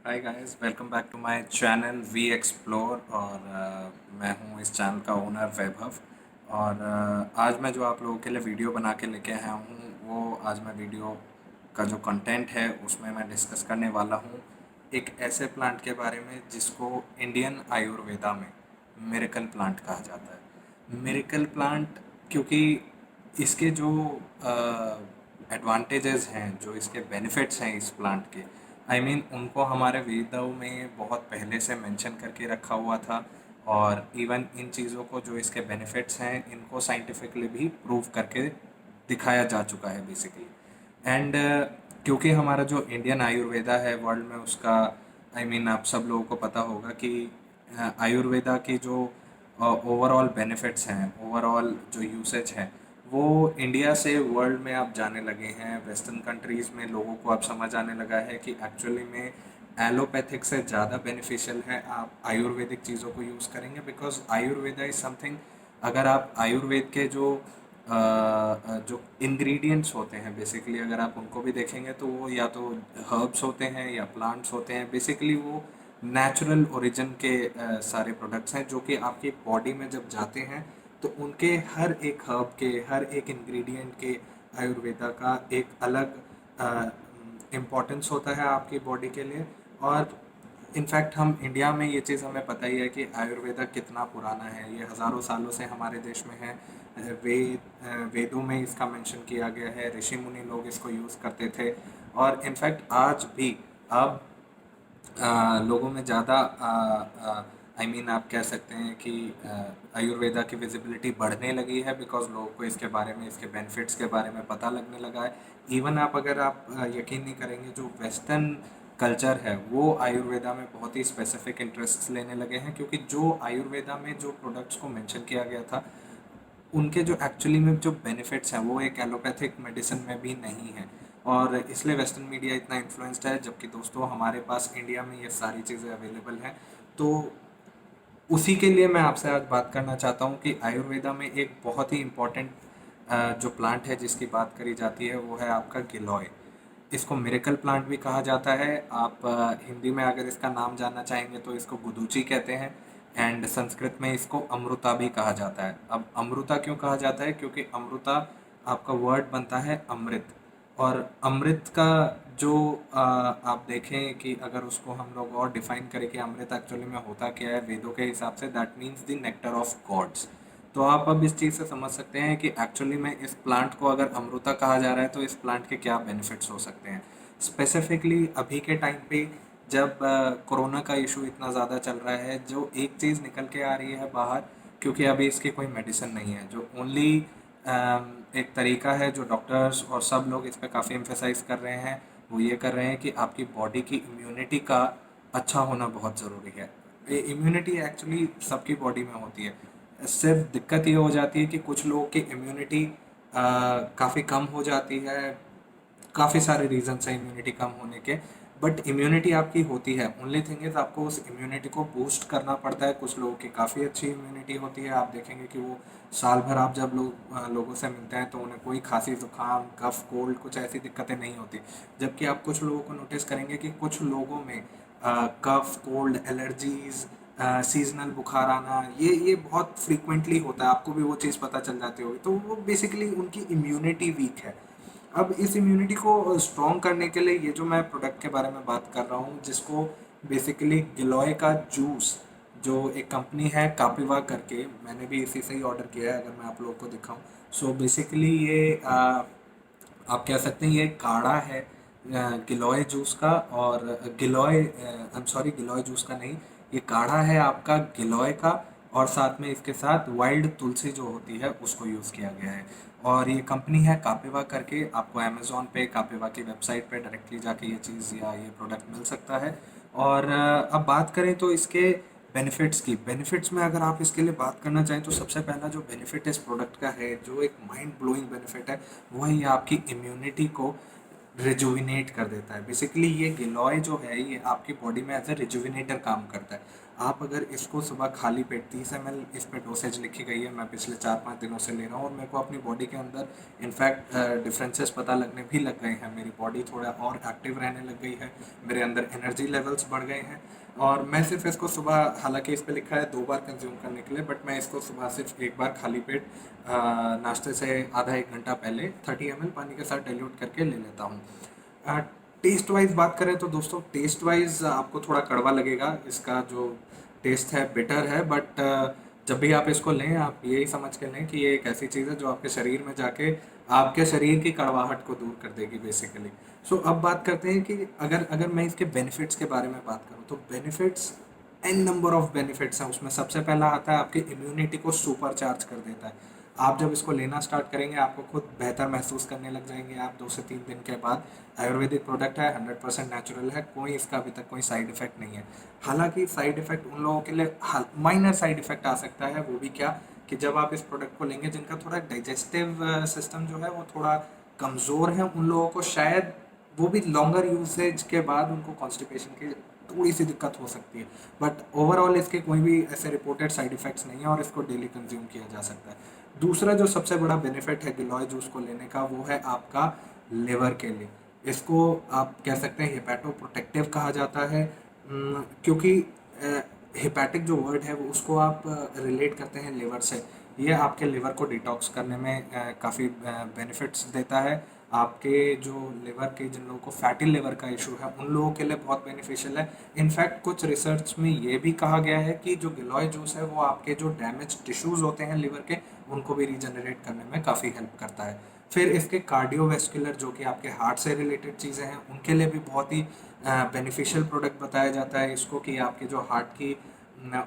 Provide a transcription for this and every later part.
Hi guys, welcome back to my channel we explore. और मैं हूँ इस चैनल का ओनर वैभव। और आज मैं जो आप लोगों के लिए वीडियो बना के लेके आया हूँ वो आज मैं वीडियो का जो कंटेंट है उसमें मैं डिस्कस करने वाला हूँ एक ऐसे प्लांट के बारे में जिसको इंडियन आयुर्वेदा में मिरेकल प्लांट कहा जाता है। मिरेकल प्लांट क्योंकि इसके जो एडवांटेजेस हैं, जो इसके बेनिफिट्स हैं इस प्लांट के, उनको हमारे वेदों में बहुत पहले से मेंशन करके रखा हुआ था। और इवन इन चीज़ों को, जो इसके बेनिफिट्स हैं, इनको साइंटिफिकली भी प्रूव करके दिखाया जा चुका है बेसिकली। एंड क्योंकि हमारा जो इंडियन आयुर्वेदा है वर्ल्ड में उसका, आप सब लोगों को पता होगा कि आयुर्वेदा की जो ओवरऑल बेनिफिट्स हैं, ओवरऑल जो यूसेज है, वो इंडिया से वर्ल्ड में अब जाने लगे हैं। वेस्टर्न कंट्रीज़ में लोगों को अब समझ आने लगा है कि एक्चुअली में एलोपैथिक से ज़्यादा बेनिफिशियल है आप आयुर्वेदिक चीज़ों को यूज़ करेंगे, बिकॉज आयुर्वेदा इज़ समथिंग। अगर आप आयुर्वेद के जो इंग्रेडिएंट्स होते हैं बेसिकली, अगर आप उनको भी देखेंगे तो वो या तो हर्ब्स होते हैं या प्लांट्स होते हैं। बेसिकली वो नेचुरल ओरिजिन के सारे प्रोडक्ट्स हैं जो कि आपकी बॉडी में जब जाते हैं तो उनके हर एक हर्ब के, हर एक इंग्रेडिएंट के आयुर्वेदा का एक अलग इम्पोर्टेंस होता है आपकी बॉडी के लिए। और इनफैक्ट हम इंडिया में, ये चीज़ हमें पता ही है कि आयुर्वेदा कितना पुराना है। ये हज़ारों सालों से हमारे देश में है। वेदों में इसका मेंशन किया गया है, ऋषि मुनि लोग इसको यूज़ करते थे। और इनफैक्ट आज भी अब लोगों में ज़्यादा आप कह सकते हैं कि आयुर्वेदा की विजिबिलिटी बढ़ने लगी है, बिकॉज लोगों को इसके बारे में, इसके बेनिफिट्स के बारे में पता लगने लगा है। इवन अगर आप यकीन नहीं करेंगे, जो वेस्टर्न कल्चर है वो आयुर्वेदा में बहुत ही स्पेसिफिक इंटरेस्ट लेने लगे हैं, क्योंकि जो आयुर्वेदा में जो प्रोडक्ट्स को मेंशन किया गया था उनके जो एक्चुअली में जो बेनिफिट्स हैं वो एक एलोपैथिक मेडिसिन में भी नहीं है। और इसलिए वेस्टर्न मीडिया इतना इन्फ्लुएंस्ड है, जबकि दोस्तों हमारे पास इंडिया में ये सारी चीज़ें अवेलेबल हैं। तो उसी के लिए मैं आपसे आज बात करना चाहता हूँ कि आयुर्वेदा में एक बहुत ही इम्पोर्टेंट जो प्लांट है जिसकी बात करी जाती है वो है आपका गिलोय। इसको मिरेकल प्लांट भी कहा जाता है। आप हिंदी में अगर इसका नाम जानना चाहेंगे तो इसको गुदूची कहते हैं। एंड संस्कृत में इसको अमृता भी कहा जाता है। अब अमृता क्यों कहा जाता है? क्योंकि अमृता आपका वर्ड बनता है अमृत। और अमृत का जो आप देखें कि अगर उसको हम लोग और डिफाइन करें कि अमृत एक्चुअली में होता क्या है वेदों के हिसाब से, that means the nectar of gods. तो आप अब इस चीज़ से समझ सकते हैं कि एक्चुअली में इस प्लांट को अगर अमृता कहा जा रहा है तो इस प्लांट के क्या बेनिफिट्स हो सकते हैं। स्पेसिफिकली अभी के टाइम पे जब कोरोना का इशू इतना ज़्यादा चल रहा है, जो एक चीज़ निकल के आ रही है बाहर, क्योंकि अभी इसकी कोई मेडिसिन नहीं है, जो ओनली एक तरीका है जो डॉक्टर्स और सब लोग इस पे काफ़ी एम्फेसाइज कर रहे हैं, वो ये कर रहे हैं कि आपकी बॉडी की इम्यूनिटी का अच्छा होना बहुत ज़रूरी है। ये इम्यूनिटी एक्चुअली सबकी बॉडी में होती है। सिर्फ दिक्कत ये हो जाती है कि कुछ लोगों की इम्यूनिटी काफ़ी कम हो जाती है। काफ़ी सारे रीजंस हैं इम्यूनिटी कम होने के, बट इम्यूनिटी आपकी होती है। ओनली थिंग इज़ आपको उस इम्यूनिटी को बूस्ट करना पड़ता है। कुछ लोगों की काफ़ी अच्छी इम्यूनिटी होती है, आप देखेंगे कि वो साल भर, आप जब लोगों से मिलते हैं तो उन्हें कोई खांसी जुकाम कफ कोल्ड कुछ ऐसी दिक्कतें नहीं होती। जबकि आप कुछ लोगों को नोटिस करेंगे कि कुछ लोगों में कफ कोल्ड एलर्जीज, सीजनल बुखार आना, ये बहुत फ्रीक्वेंटली होता है। आपको भी वो चीज़ पता चल जाती होगी, तो वो बेसिकली उनकी इम्यूनिटी वीक है। अब इस इम्यूनिटी को स्ट्रॉन्ग करने के लिए ये जो मैं प्रोडक्ट के बारे में बात कर रहा हूँ, जिसको बेसिकली गिलोय का जूस, जो एक कंपनी है कापिवा करके, मैंने भी इसी से ही ऑर्डर किया है, अगर मैं आप लोगों को दिखाऊं। सो बेसिकली ये आप कह सकते हैं ये काढ़ा है गिलोय जूस का। और गिलोय, आई एम सॉरी, गिलोय जूस का नहीं, ये काढ़ा है आपका गिलोय का। और साथ में इसके साथ वाइल्ड तुलसी जो होती है उसको यूज़ किया गया है। और ये कंपनी है कापिवा करके। आपको अमेज़ॉन पे कापिवा की वेबसाइट पे डायरेक्टली जाके ये चीज़ या ये प्रोडक्ट मिल सकता है। और अब बात करें तो इसके बेनिफिट्स की, बेनिफिट्स में अगर आप इसके लिए बात करना चाहें तो सबसे पहला जो बेनिफिट इस प्रोडक्ट का है, जो एक माइंड ब्लोइंग बेनिफिट है, वो है ये आपकी इम्यूनिटी को रिजुविनेट कर देता है। बेसिकली ये गिलोय जो है ये आपकी बॉडी में एज ए रिजुविनेटर काम करता है। आप अगर इसको सुबह खाली पेट 30 ml इस पे डोसेज लिखी गई है, मैं पिछले 4-5 दिनों से ले रहा हूँ और मेरे को अपनी बॉडी के अंदर इनफैक्ट डिफरेंसेस पता लगने भी लग गए हैं। मेरी बॉडी थोड़ा और एक्टिव रहने लग गई है, मेरे अंदर एनर्जी लेवल्स बढ़ गए हैं। और मैं सिर्फ इसको सुबह, हालांकि इस पे लिखा है 2 बार कंज्यूम करने के लिए, बट मैं इसको सुबह सिर्फ एक बार खाली पेट नाश्ते से आधा एक घंटा पहले 30 ml पानी के साथ डाइल्यूट करके ले लेता हूँ। टेस्ट वाइज बात करें तो दोस्तों, टेस्ट वाइज आपको थोड़ा कड़वा लगेगा, इसका जो टेस्ट है बिटर है, बट जब भी आप इसको लें आप यही समझ के लें कि ये एक ऐसी चीज़ है जो आपके शरीर में जाके आपके शरीर की कड़वाहट को दूर कर देगी बेसिकली। सो अब बात करते हैं कि अगर अगर मैं इसके बेनिफिट्स के बारे में बात करूँ तो benefits, an number of benefits हैं। उसमें सबसे पहला आता है आपकी इम्यूनिटी को सुपर चार्ज कर देता है। आप जब इसको लेना स्टार्ट करेंगे आपको खुद बेहतर महसूस करने लग जाएंगे आप 2 से 3 दिन के बाद। आयुर्वेदिक प्रोडक्ट है, 100% नेचुरल है, कोई इसका अभी तक कोई साइड इफेक्ट नहीं है। हालांकि साइड इफेक्ट उन लोगों के लिए माइनर साइड इफेक्ट आ सकता है, वो भी क्या कि जब आप इस प्रोडक्ट को लेंगे जिनका थोड़ा डाइजेस्टिव सिस्टम जो है वो थोड़ा कमज़ोर है, उन लोगों को शायद वो भी लॉन्गर यूसेज के बाद उनको कॉन्स्टिपेशन की थोड़ी सी दिक्कत हो सकती है। बट ओवरऑल इसके कोई भी ऐसे रिपोर्टेड साइड इफेक्ट्स नहीं है और इसको डेली कंज्यूम किया जा सकता है। दूसरा जो सबसे बड़ा बेनिफिट है गिलोय जूस को लेने का वो है आपका लिवर के लिए। इसको आप कह सकते हैं हिपैटो प्रोटेक्टिव कहा जाता है, क्योंकि हिपैटिक जो वर्ड है वो उसको आप रिलेट करते हैं लिवर से। ये आपके लिवर को डिटॉक्स करने में काफ़ी बेनिफिट्स देता है। आपके जो लिवर के, जिन लोगों को फैटी लिवर का इशू है उन लोगों के लिए बहुत बेनिफिशियल है। इनफैक्ट कुछ रिसर्च में ये भी कहा गया है कि जो गिलोय जूस है वो आपके जो डैमेज टिश्यूज़ होते हैं लिवर के उनको भी रीजनरेट करने में काफ़ी हेल्प करता है। फिर इसके कार्डियोवेस्कुलर, जो कि आपके हार्ट से रिलेटेड चीज़ें हैं, उनके लिए भी बहुत ही बेनिफिशियल प्रोडक्ट बताया जाता है इसको, कि आपके जो हार्ट की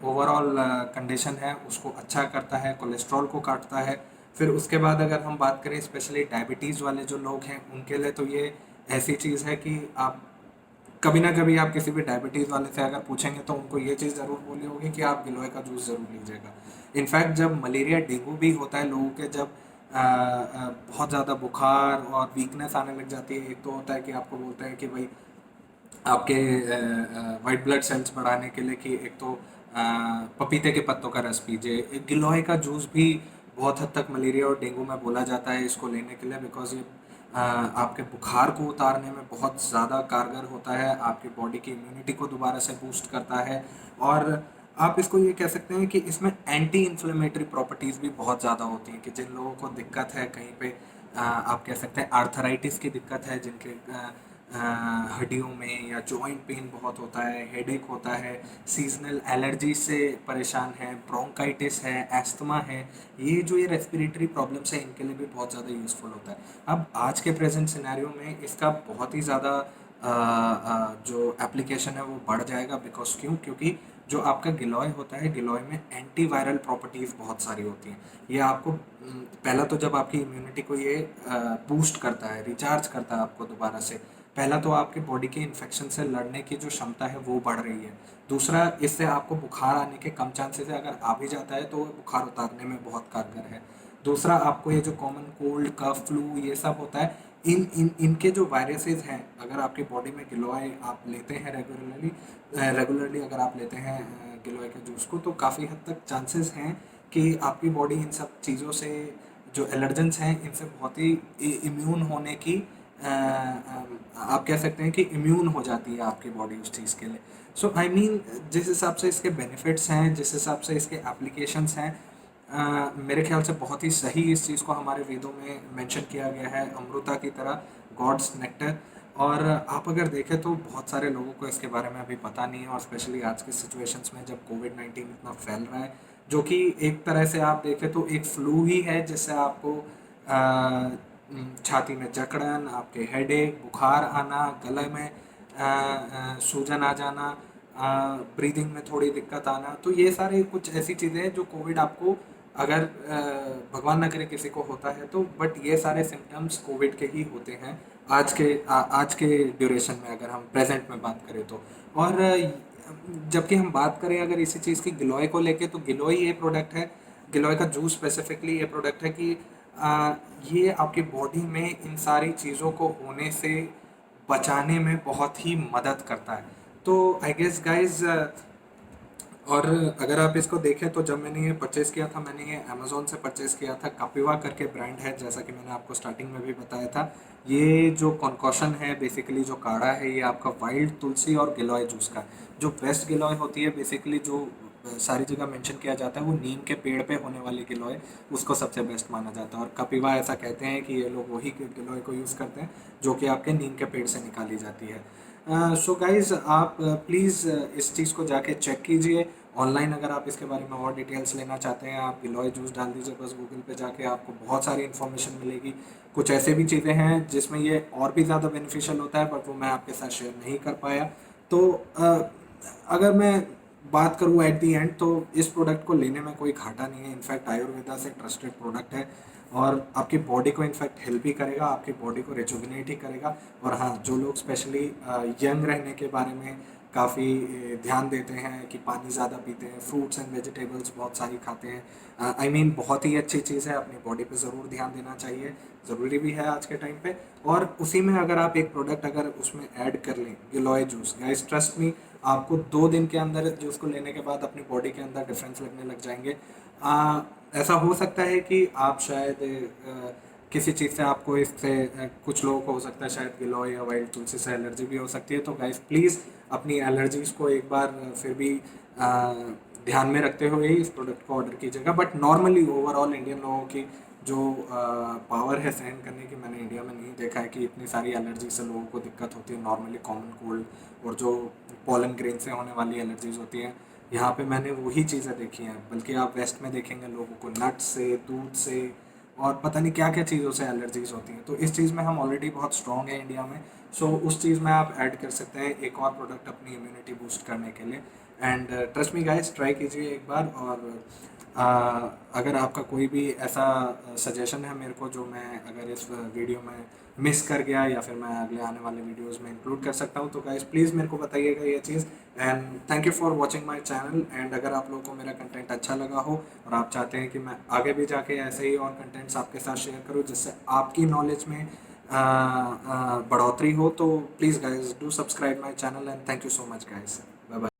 ओवरऑल कंडीशन है उसको अच्छा करता है, कोलेस्ट्रॉल को काटता है। फिर उसके बाद अगर हम बात करें स्पेशली डायबिटीज़ वाले जो लोग हैं उनके लिए, तो ये ऐसी चीज़ है कि आप कभी ना कभी आप किसी भी डायबिटीज़ वाले से अगर पूछेंगे तो उनको ये चीज़ ज़रूर बोली होगी कि आप गिलोय का जूस ज़रूर लीजिएगा। इनफैक्ट जब मलेरिया डेंगू भी होता है लोगों के, जब बहुत ज़्यादा बुखार और वीकनेस आने लग जाती है, एक तो होता है कि आपको बोलते हैं कि भाई आपके वाइट ब्लड सेल्स बढ़ाने के लिए कि एक तो पपीते के पत्तों का रस पीजिए। एक गिलोय का जूस भी बहुत हद तक मलेरिया और डेंगू में बोला जाता है इसको लेने के लिए, बिकॉज ये आपके बुखार को उतारने में बहुत ज़्यादा कारगर होता है, आपकी बॉडी की इम्यूनिटी को दोबारा से बूस्ट करता है। और आप इसको ये कह सकते हैं कि इसमें एंटी इन्फ्लेमेटरी प्रॉपर्टीज़ भी बहुत ज़्यादा होती हैं, कि जिन लोगों को दिक्कत है कहीं पे, आप कह सकते हैं आर्थराइटिस की दिक्कत है, जिनके हड्डियों में, या जॉइंट पेन बहुत होता है, हेडेक होता है, सीजनल एलर्जी से परेशान है, ब्रोंकाइटिस है, एस्थमा है, ये रेस्पिरेटरी प्रॉब्लम्स हैं, इनके लिए भी बहुत ज़्यादा यूज़फुल होता है। अब आज के प्रेजेंट सिनेरियो में इसका बहुत ही ज़्यादा जो एप्लीकेशन है वो बढ़ जाएगा, बिकॉज क्योंकि जो आपका गिलोय होता है, गिलोय में एंटीवायरल प्रॉपर्टीज़ बहुत सारी होती हैं। ये आपको पहला तो जब आपकी इम्यूनिटी को ये बूस्ट करता है, रिचार्ज करता है आपको दोबारा से। पहला तो आपके बॉडी के इन्फेक्शन से लड़ने की जो क्षमता है वो बढ़ रही है। दूसरा, इससे आपको बुखार आने के कम चांसेस है, अगर आ भी जाता है तो वो बुखार उतारने में बहुत कारगर है। दूसरा, आपको ये जो कॉमन कोल्ड, कफ, फ्लू ये सब होता है, इनके जो वायरसेस हैं, अगर आपकी बॉडी में गिलोय आप लेते हैं रेगुलरली अगर आप लेते हैं गिलोय के जूस को, तो काफ़ी हद तक चांसेस हैं कि आपकी बॉडी इन सब चीज़ों से, जो एलर्जेंस हैं इनसे बहुत ही इम्यून होने की, आप कह सकते हैं कि इम्यून हो जाती है आपकी बॉडी उस चीज़ के लिए। सो आई मीन, जिस हिसाब से इसके बेनिफिट्स हैं, जिस हिसाब से इसके एप्लीकेशंस हैं, मेरे ख्याल से बहुत ही सही इस चीज़ को हमारे वेदों में मेंशन किया गया है, अमृता की तरह, गॉड्स नेक्टर। और आप अगर देखें तो बहुत सारे लोगों को इसके बारे में अभी पता नहीं है, और स्पेशली आज के सिचुएशंस में जब कोविड-19 इतना फैल रहा है, जो कि एक तरह से आप देखें तो एक फ्लू ही है, जिससे आपको छाती में जकड़न, आपके हेडेक, बुखार आना, गले में सूजन आ जाना, ब्रीदिंग में थोड़ी दिक्कत आना, तो ये सारे कुछ ऐसी चीज़ें हैं जो कोविड आपको, अगर भगवान ना करे किसी को होता है तो, बट ये सारे सिम्टम्स कोविड के ही होते हैं आज के ड्यूरेशन में, अगर हम प्रेजेंट में बात करें तो। और जबकि हम बात करें अगर इसी चीज़ की गिलोय को लेके, तो गिलोय ये प्रोडक्ट है, गिलोय का जूस स्पेसिफिकली ये प्रोडक्ट है कि आ, ये आपकी बॉडी में इन सारी चीज़ों को होने से बचाने में बहुत ही मदद करता है। तो आई गेस गाइज, और अगर आप इसको देखें तो जब मैंने ये परचेज़ किया था, मैंने ये अमेज़न से परचेज़ किया था। कपिवा करके ब्रांड है, जैसा कि मैंने आपको स्टार्टिंग में भी बताया था। ये जो कॉन्कॉशन है, बेसिकली जो काढ़ा है, ये आपका वाइल्ड तुलसी और गिलोय जूस का है। जो बेस्ट गिलोय होती है, बेसिकली जो सारी जगह मेंशन किया जाता है, वो नीम के पेड़ पे होने वाली गिलोय, उसको सबसे बेस्ट माना जाता है। और कपिवा ऐसा कहते हैं कि ये लोग वही गिलोय को यूज़ करते हैं जो कि आपके नीम के पेड़ से निकाली जाती है। सो गाइज़, आप प्लीज़ इस चीज़ को जाके चेक कीजिए। ऑनलाइन अगर आप इसके बारे में और डिटेल्स लेना चाहते हैं, आप गिलोय जूस डाल दीजिए बस गूगल पे जाके, आपको बहुत सारी इन्फॉर्मेशन मिलेगी। कुछ ऐसे भी चीज़ें हैं जिसमें ये और भी ज़्यादा बेनिफिशियल होता है, बट वो मैं आपके साथ शेयर नहीं कर पाया। तो अगर मैं बात करूँ एट दी एंड, तो इस प्रोडक्ट को लेने में कोई घाटा नहीं है। इनफैक्ट आयुर्वेदा से ट्रस्टेड प्रोडक्ट है, और आपकी बॉडी को इनफैक्ट हेल्प ही करेगा, आपकी बॉडी को रिजुविनेट ही करेगा। और हाँ, जो लोग स्पेशली यंग रहने के बारे में काफ़ी ध्यान देते हैं कि पानी ज़्यादा पीते हैं, फ्रूट्स एंड वेजिटेबल्स बहुत सारी खाते हैं, आई मीन बहुत ही अच्छी चीज़ है। अपनी बॉडी पे ज़रूर ध्यान देना चाहिए, ज़रूरी भी है आज के टाइम पे। और उसी में अगर आप एक प्रोडक्ट अगर उसमें ऐड कर लें, गिलोय जूस, गाइस ट्रस्ट मी, आपको 2 दिन के अंदर जूस को लेने के बाद अपनी बॉडी के अंदर डिफरेंस लगने लग जाएंगे। ऐसा हो सकता है कि आप शायद किसी चीज़ से आपको इससे कुछ लोगों को हो सकता है शायद गिलोय या वाइल्ड तुलसी से एलर्जी भी हो सकती है। तो गाइस प्लीज़ अपनी एलर्जीज़ को एक बार फिर भी ध्यान में रखते हुए ही इस प्रोडक्ट को ऑर्डर कीजिएगा। बट नॉर्मली ओवरऑल इंडियन लोगों की जो पावर है सहन करने की, मैंने इंडिया में नहीं देखा है कि इतनी सारी एलर्जी से लोगों को दिक्कत होती है। नॉर्मली कॉमन कोल्ड और जो पोलन ग्रेन से होने वाली एलर्जीज होती हैं, यहाँ पे मैंने वही चीज़ें देखी हैं। बल्कि आप वेस्ट में देखेंगे लोगों को नट से, दूध से और पता नहीं क्या क्या चीज़ों से एलर्जीज होती हैं। तो इस चीज़ में हम ऑलरेडी बहुत स्ट्रॉन्ग हैं इंडिया में। सो उस चीज़ में आप ऐड कर सकते हैं एक और प्रोडक्ट अपनी इम्यूनिटी बूस्ट करने के लिए। And trust me guys, try कीजिए एक बार। और अगर आपका कोई भी ऐसा सजेशन है मेरे को, जो मैं अगर इस वीडियो में मिस कर गया या फिर मैं अगले आने वाले वीडियोस में इंक्लूड कर सकता हूँ, तो गाइस प्लीज़ मेरे को बताइएगा ये चीज़। And thank you for watching my channel. And अगर आप लोगों को मेरा कंटेंट अच्छा लगा हो और आप चाहते हैं कि मैं आगे भी जाके ऐसे ही और कंटेंट्स आपके साथ शेयर करूँ जिससे आपकी नॉलेज में बढ़ोतरी हो, तो please guys do subscribe my channel. And thank you so much guys. Bye bye.